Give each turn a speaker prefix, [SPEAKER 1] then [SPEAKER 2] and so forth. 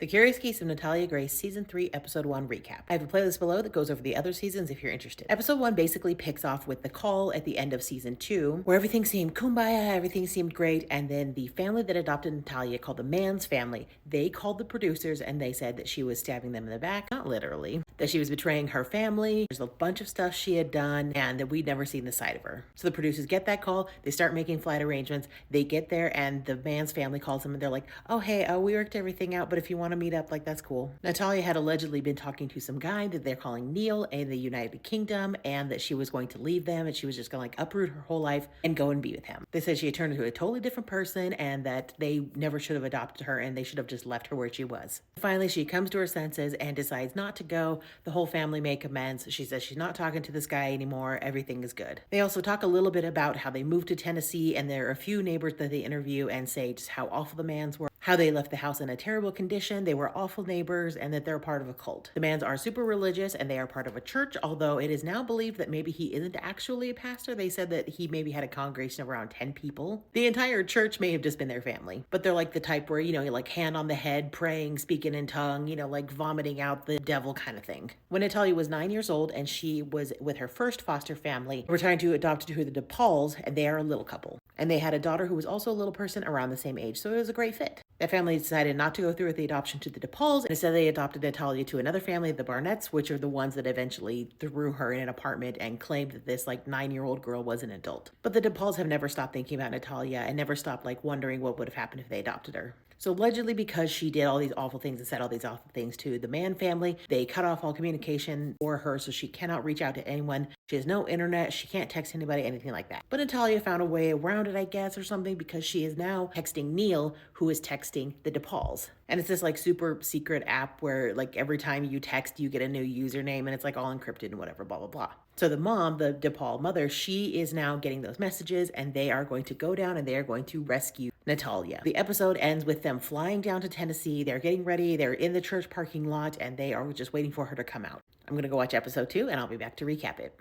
[SPEAKER 1] The Curious Case of Natalia Grace Season 3, Episode 1 recap. I have a playlist below that goes over the other seasons if you're interested. Episode 1 basically picks off with the call at the end of Season 2, where everything seemed kumbaya, everything seemed great, and then the family that adopted Natalia, called the Mann's family, they called the producers and they said that she was stabbing them in the back, not literally, that she was betraying her family, there's a bunch of stuff she had done, and that we'd never seen the side of her. So the producers get that call, they start making flight arrangements, they get there, and the Mann's family calls them and they're like, oh hey, we worked everything out, but if you want to meet up, like, that's cool. Natalia had allegedly been talking to some guy that they're calling Neil in the United Kingdom, and that she was going to leave them and she was just gonna like uproot her whole life and go and be with him. They said she had turned into a totally different person and that they never should have adopted her and they should have just left her where she was. Finally, she comes to her senses and decides not to go. The whole family make amends. She says she's not talking to this guy anymore. Everything is good. They also talk a little bit about how they moved to Tennessee, and there are a few neighbors that they interview and say just how awful the Manns were, how they left the house in a terrible condition, they were awful neighbors, and that they're part of a cult. The Manns are super religious and they are part of a church, although it is now believed that maybe he isn't actually a pastor. They said that he maybe had a congregation of around 10 people. The entire church may have just been their family, but they're like the type where, you like hand on the head, praying, speaking in tongue, like vomiting out the devil kind of thing. When Natalia was 9 years old and she was with her first foster family, we're trying to adopt her to the DePauls, and they are a little couple. And they had a daughter who was also a little person around the same age, so it was a great fit. That family decided not to go through with the adoption to the DePauls, and instead they adopted Natalia to another family, the Barnetts, which are the ones that eventually threw her in an apartment and claimed that this 9-year-old girl was an adult. But the DePauls have never stopped thinking about Natalia and never stopped wondering what would have happened if they adopted her. So allegedly, because she did all these awful things and said all these awful things to the Mann family, they cut off all communication for her, so she cannot reach out to anyone. She has no internet, she can't text anybody, anything like that. But Natalia found a way around it, I guess, or something, because she is now texting Neil, who is texting the DePauls. And it's this super secret app where every time you text, you get a new username, and it's all encrypted and whatever, blah, blah, blah. So the mom, the DePaul mother, she is now getting those messages, and they are going to go down and they are going to rescue Natalia. The episode ends with them flying down to Tennessee. They're getting ready. They're in the church parking lot, and they are just waiting for her to come out. I'm going to go watch episode 2, and I'll be back to recap it.